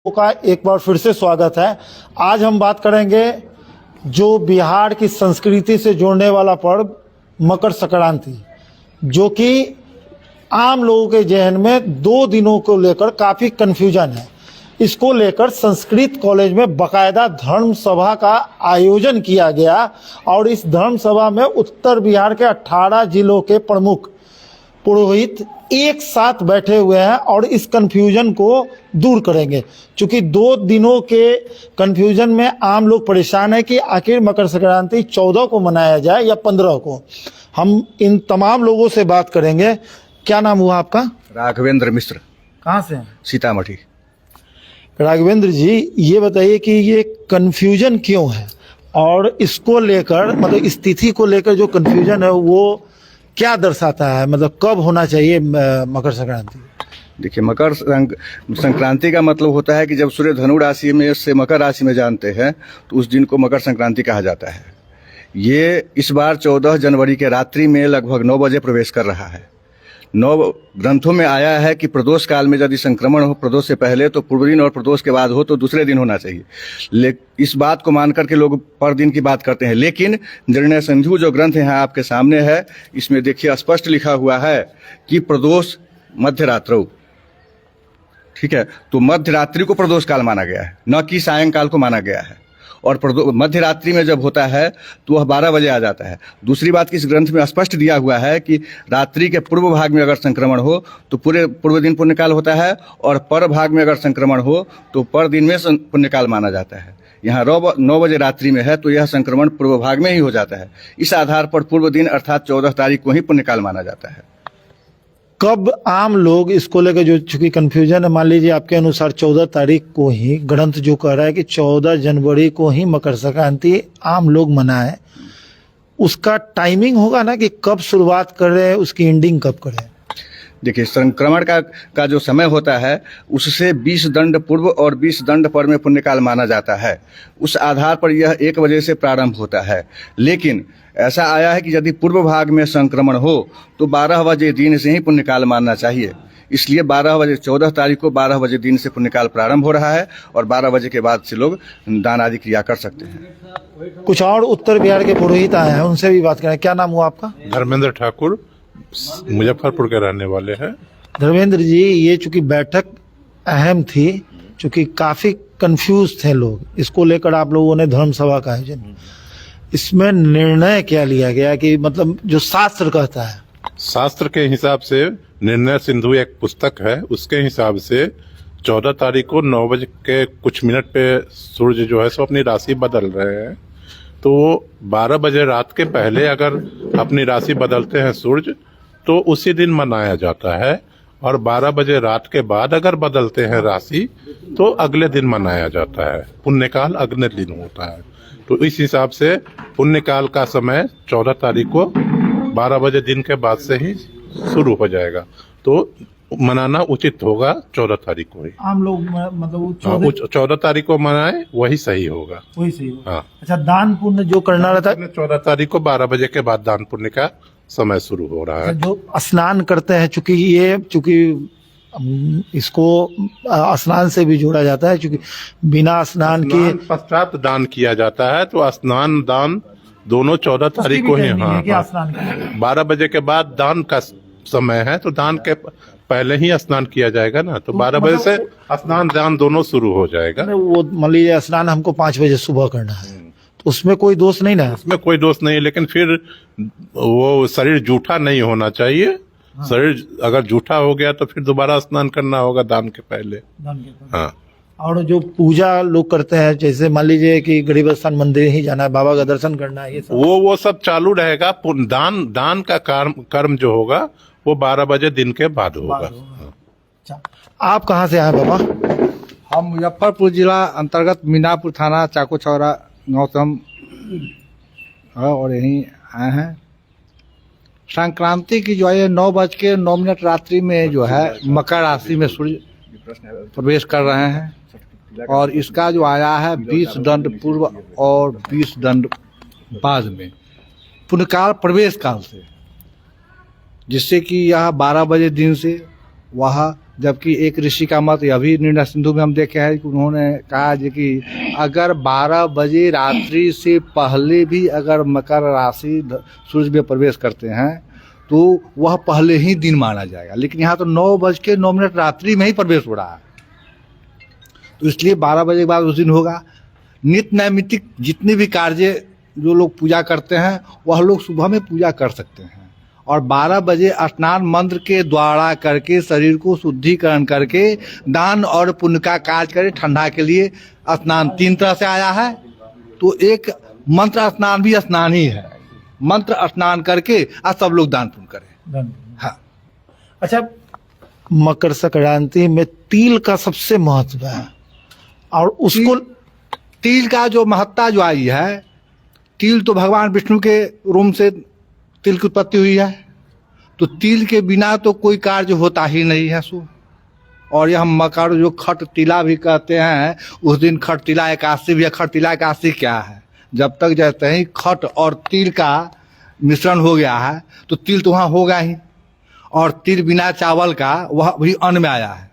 का एक बार फिर से स्वागत है। आज हम बात करेंगे जो बिहार की संस्कृति से जोड़ने वाला पर्व मकर संक्रांति, जो कि आम लोगों के जहन में 2 दिनों को लेकर काफ़ी कन्फ्यूजन है। इसको लेकर संस्कृत कॉलेज में बाकायदा धर्म सभा का आयोजन किया गया और इस धर्म सभा में उत्तर बिहार के 18 जिलों के प्रमुख पुरोहित एक साथ बैठे हुए हैं और इस कंफ्यूजन को दूर करेंगे। क्योंकि 2 दिनों के कंफ्यूजन में आम लोग परेशान है कि आखिर मकर संक्रांति 14 को मनाया जाए या 15 को। हम इन तमाम लोगों से बात करेंगे। क्या नाम हुआ आपका? राघवेंद्र मिश्र। कहाँ से हैं? सीतामढ़ी। राघवेंद्र जी, ये बताइए कि ये कंफ्यूजन क्यों है और इसको लेकर मतलब इस तिथि को लेकर जो कंफ्यूजन है वो क्या दर्शाता है? मतलब कब होना चाहिए मकर संक्रांति? देखिए, मकर संक्रांति का मतलब होता है कि जब सूर्य धनु राशि में से मकर राशि में जानते हैं तो उस दिन को मकर संक्रांति कहा जाता है। ये इस बार 14 जनवरी के रात्रि में लगभग 9 बजे प्रवेश कर रहा है। 9 ग्रंथों में आया है कि प्रदोष काल में यदि संक्रमण हो प्रदोष से पहले तो पूर्व दिन और प्रदोष के बाद हो तो दूसरे दिन होना चाहिए। इस बात को मान करके लोग पर दिन की बात करते हैं, लेकिन निर्णय सिंधु जो ग्रंथ यहाँ आपके सामने है इसमें देखिए स्पष्ट लिखा हुआ है कि प्रदोष मध्यरात्रि। ठीक है, तो मध्यरात्रि को प्रदोष काल माना गया है, न कि सायंकाल को माना गया है। और मध्य रात्रि में जब होता है तो वह 12 बजे आ जाता है। दूसरी बात कि इस ग्रंथ में स्पष्ट दिया हुआ है कि रात्रि के पूर्व भाग में अगर संक्रमण हो तो पूरे पूर्व दिन पुण्यकाल होता है और पर भाग में अगर संक्रमण हो तो पर दिन में पुण्यकाल माना जाता है। यहाँ 9 बजे रात्रि में है तो यह संक्रमण पूर्व भाग में ही हो जाता है। इस आधार पर पूर्व दिन अर्थात 14 तारीख को ही पुण्यकाल माना जाता है। कब आम लोग इसको लेकर जो चूंकि कंफ्यूजन है, मान लीजिए आपके अनुसार 14 तारीख को ही ग्रंथ जो कह रहा है कि 14 जनवरी को ही मकर संक्रांति आम लोग मनाएं, उसका टाइमिंग होगा ना कि कब शुरुआत करें, उसकी एंडिंग कब करें? देखिए, संक्रमण का जो समय होता है उससे 20 दंड पूर्व और 20 दंड पर में पुण्यकाल माना जाता है। उस आधार पर यह 1 बजे से प्रारंभ होता है। लेकिन ऐसा आया है कि यदि पूर्व भाग में संक्रमण हो तो 12 बजे दिन से ही पुण्यकाल मानना चाहिए। इसलिए 12 बजे 14 तारीख को 12 बजे दिन से पुण्यकाल प्रारंभ हो रहा है और 12 बजे के बाद से लोग दान आदि क्रिया कर सकते हैं। कुछ और उत्तर बिहार के पुरोहित आए हैं, उनसे भी बात करें। क्या नाम हुआ आपका? धर्मेंद्र ठाकुर, मुजफ्फरपुर के रहने वाले हैं। धर्मेंद्र जी, ये चूंकि बैठक अहम थी, चूंकि काफी कंफ्यूज थे लोग, इसको लेकर आप लोगों ने धर्म सभा का आयोजन, इसमें निर्णय क्या लिया गया कि मतलब जो शास्त्र कहता है? शास्त्र के हिसाब से निर्णय सिंधु एक पुस्तक है, उसके हिसाब से 14 तारीख को 9 बजे के कुछ मिनट पे सूर्य जो है सो अपनी राशि बदल रहे हैं। तो 12 बजे रात के पहले अगर अपनी राशि बदलते हैं सूर्य तो उसी दिन मनाया जाता है, और 12 बजे रात के बाद अगर बदलते हैं राशि तो अगले दिन मनाया जाता है। पुण्यकाल अगले दिन होता है। तो इस हिसाब से पुण्यकाल का समय 14 तारीख को 12 बजे दिन के बाद से ही शुरू हो जाएगा। तो मनाना उचित होगा 14 तारीख को ही। आम लोग मतलब 14 तारीख को मनाए वही सही होगा। वही सही होगा। हाँ। अच्छा, दान पुण्य जो करना रहता है 14 तारीख को 12 बजे के बाद दान पुण्य का समय शुरू हो रहा है। जो स्नान करते हैं, चूंकि इसको स्नान से भी जोड़ा जाता है, क्योंकि बिना स्नान के पश्चात दान किया जाता है। तो स्नान दान दोनों 14 तारीख को ही। हाँ, 12 बजे के बाद दान का समय है तो दान के पहले ही स्नान किया जाएगा ना। तो 12 बजे से स्नान दान दोनों शुरू हो जाएगा। वो मान लीजिए स्नान हमको 5 बजे सुबह करना है तो उसमें कोई दोष नहीं ना? उसमें कोई दोष नहीं, लेकिन फिर वो शरीर जूठा नहीं होना चाहिए। हाँ। शरीर अगर जूठा हो गया तो फिर दोबारा स्नान करना होगा दान के पहले। हाँ। और जो पूजा लोग करते हैं, जैसे मान लीजिए कि गरीब स्थान मंदिर ही जाना है, बाबा का दर्शन करना है, ये सब वो सब चालू रहेगा। दान का कर्म जो होगा वो 12 बजे दिन के बाद होगा। हाँ। आप कहाँ से आए बाबा? हम मुजफ्फरपुर जिला अंतर्गत मीनापुर थाना चाको चौरा गाँव से हम और यहीं आए हैं। संक्रांति की जो है 9:09 रात्रि में जो है मकर राशि में सूर्य प्रवेश कर रहे हैं और इसका जो आया है 20 दंड पूर्व और 20 दंड बाद में पुण्यकाल प्रवेश काल से, जिससे कि यह 12 बजे दिन से वह जबकि एक ऋषि का मत अभी निर्णय सिंधु में हम देखे हैं कि उन्होंने कहा जी कि अगर 12 बजे रात्रि से पहले भी अगर मकर राशि सूर्य में प्रवेश करते हैं तो वह पहले ही दिन माना जाएगा, लेकिन यहाँ तो 9:09 रात्रि में ही प्रवेश हो रहा है, तो इसलिए 12 बजे के बाद उस दिन होगा। नित्य नैमित्तिक जितने भी कार्य जो लोग पूजा करते हैं वह लोग सुबह में पूजा कर सकते हैं, और 12 बजे स्नान मंत्र के द्वारा करके शरीर को शुद्धिकरण करके दान और पुण्य का कार्य करें। ठंडा के लिए स्नान 3 तरह से आया है, तो एक मंत्र स्नान भी स्नान ही है, मंत्र स्नान करके आज सब लोग दान पुण्य करें। हाँ। अच्छा, मकर संक्रांति में तिल का सबसे महत्व है, और उसको तिल का जो महत्ता जो आई है, तिल तो भगवान विष्णु के रूम से तिल की उत्पत्ति हुई है, तो तिल के बिना तो कोई कार्य होता ही नहीं है सो। और यह मकर जो खट तिला भी कहते हैं, उस दिन खट तिला एकादशी भी है। खट तिला एकादशी क्या है? जब तक जैसे ही खट और तिल का मिश्रण हो गया है तो तिल तो वहाँ होगा ही, और तिल बिना चावल का वह भी अन्न में आया है।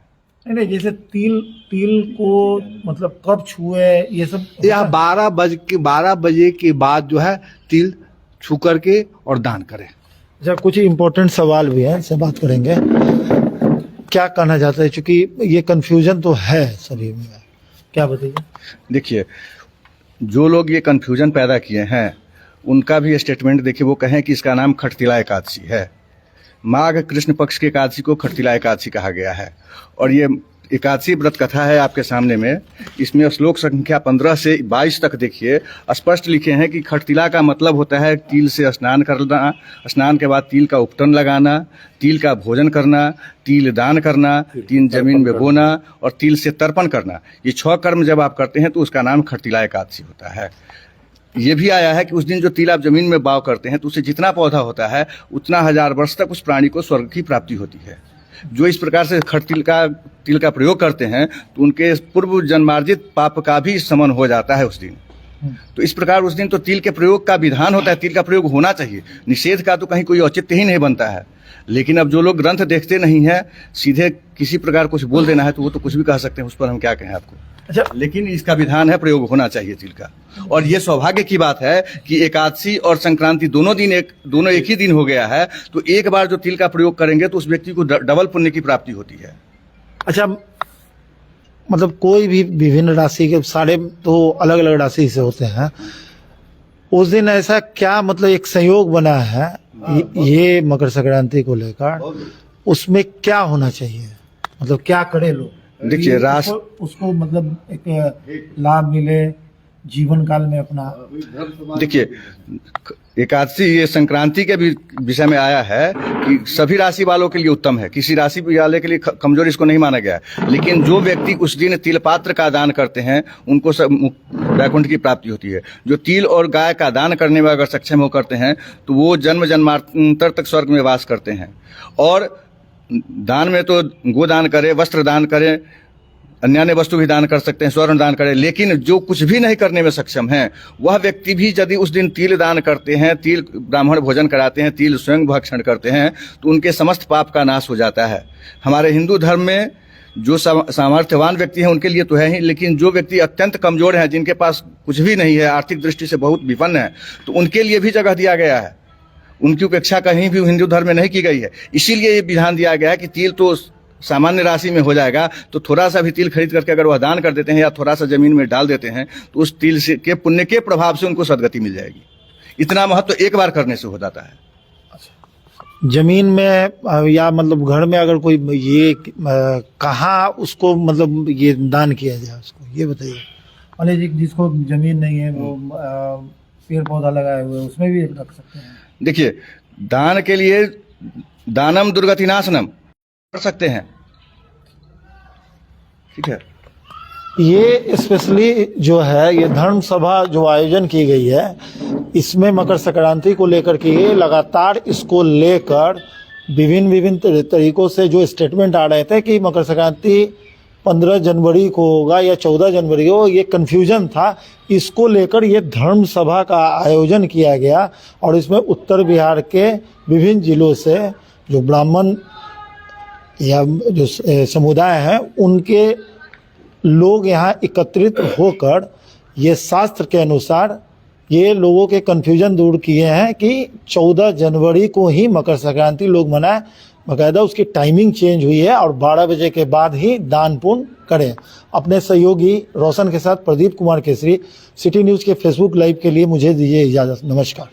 नहीं, जैसे तिल को मतलब कब छुए ये सब, यह 12 बजे के बाद जो है तिल छू करके और दान करें। अच्छा, कुछ इम्पोर्टेंट सवाल भी हैं, इससे बात करेंगे। क्या कहना चाहते हैं, क्योंकि ये कंफ्यूजन तो है सभी में, क्या बताइए। देखिए, जो लोग ये कन्फ्यूजन पैदा किए हैं उनका भी स्टेटमेंट देखिए, वो कहें कि इसका नाम खटतिला एकादशी है। माघ कृष्ण पक्ष की एकादशी को खटतिला एकादशी कहा गया है, और ये एकादशी व्रत कथा है आपके सामने में। इसमें श्लोक संख्या 15 से 22 तक देखिए स्पष्ट लिखे हैं कि खटतिला का मतलब होता है तिल से स्नान करना, स्नान के बाद तिल का उपटन लगाना, तिल का भोजन करना, तिल दान करना, तिल जमीन में बोना और तिल से तर्पण करना। ये 6 कर्म जब आप करते हैं तो उसका नाम खटतिला एकादशी होता है। ये भी आया है कि उस दिन जो तिल आप जमीन में बाव करते हैं तो उससे जितना पौधा होता है उतना 1000 वर्ष तक उस प्राणी को स्वर्ग की प्राप्ति होती है। जो इस प्रकार से तिल का प्रयोग करते हैं तो उनके पूर्व जन्मार्जित पाप का भी शमन हो जाता है उस दिन। तो इस प्रकार उस दिन तो तिल के प्रयोग का विधान होता है, तिल का प्रयोग होना चाहिए, निषेध का तो कहीं कोई औचित्य ही नहीं बनता है। लेकिन अब जो लोग ग्रंथ देखते नहीं है, सीधे किसी प्रकार कुछ बोल देना है तो वो तो कुछ भी कह सकते हैं, उस पर हम क्या कहें आपको। अच्छा, लेकिन इसका विधान है, प्रयोग होना चाहिए तिल का। और ये सौभाग्य की बात है कि एकादशी और संक्रांति दोनों एक ही दिन हो गया है, तो एक बार जो तिल का प्रयोग करेंगे तो उस व्यक्ति को डबल पुण्य की प्राप्ति होती है। अच्छा, मतलब कोई भी विभिन्न राशि के सारे तो अलग अलग राशि से होते हैं, उस दिन ऐसा क्या मतलब एक संयोग बना है ये मकर संक्रांति को लेकर, उसमें क्या होना चाहिए, मतलब क्या करे लोग? देखिए, उसको मतलब एक लाभ मिले जीवन काल में अपना। देखिए, एकादशी ये संक्रांति के भी विषय में आया है कि सभी राशि वालों के लिए उत्तम है, किसी राशि वाले के लिए कमजोर इसको नहीं माना गया। लेकिन जो व्यक्ति उस दिन तिल पात्र का दान करते हैं उनको सब वैकुंठ की प्राप्ति होती है। जो तिल और गाय का दान करने में अगर सक्षम हो करते हैं तो वो जन्म जन्मांतर तक स्वर्ग में वास करते हैं। और दान में तो गोदान करें, वस्त्र दान करें, अन्य वस्तु भी दान कर सकते हैं, स्वर्ण दान करें। लेकिन जो कुछ भी नहीं करने में सक्षम है वह व्यक्ति भी यदि उस दिन तिल दान करते हैं, तिल ब्राह्मण भोजन कराते हैं, तिल स्वयं भक्षण करते हैं तो उनके समस्त पाप का नाश हो जाता है। हमारे हिंदू धर्म में जो सामर्थ्यवान व्यक्ति हैं उनके लिए तो है ही, लेकिन जो व्यक्ति अत्यंत कमजोर हैं, जिनके पास कुछ भी नहीं है, आर्थिक दृष्टि से बहुत विपन्न है, तो उनके लिए भी जगह दिया गया है। उनकी उपेक्षा कहीं भी हिंदू धर्म में नहीं की गई है। इसीलिए ये विधान दिया गया है कि तिल तो सामान्य राशि में हो जाएगा, तो थोड़ा सा भी तिल खरीद करके अगर वह दान कर देते हैं या थोड़ा सा जमीन में डाल देते हैं तो उस तिल से के पुण्य के प्रभाव से उनको सदगति मिल जाएगी। इतना महत्व एक बार करने से हो जाता है। जमीन में या मतलब घर में अगर कोई ये कहाँ उसको मतलब ये दान किया जाए, उसको ये बताइए। मान लीजिए जिसको जमीन नहीं है वो पेड़ पौधा लगाए हुए उसमें भी रख सकते हैं। देखिए, दान के लिए दानम दुर्गतिनाशनम कर सकते हैं, ठीक है। ये स्पेशली जो है ये धर्म सभा जो आयोजन की गई है इसमें मकर संक्रांति को लेकर के लगातार इसको लेकर विभिन्न तरीकों से जो स्टेटमेंट आ रहे थे कि मकर संक्रांति 15 जनवरी को होगा या 14 जनवरी को, ये कन्फ्यूजन था। इसको लेकर ये धर्म सभा का आयोजन किया गया और इसमें उत्तर बिहार के विभिन्न जिलों से जो ब्राह्मण या जो समुदाय है उनके लोग यहाँ एकत्रित होकर ये शास्त्र के अनुसार ये लोगों के कन्फ्यूजन दूर किए हैं कि 14 जनवरी को ही मकर संक्रांति लोग मनाएं। बाकायदा उसकी टाइमिंग चेंज हुई है और 12 बजे के बाद ही दान पुण्य करें। अपने सहयोगी रोशन के साथ प्रदीप कुमार केसरी, सिटी न्यूज़ के फेसबुक लाइव के लिए मुझे दीजिए इजाज़त। नमस्कार।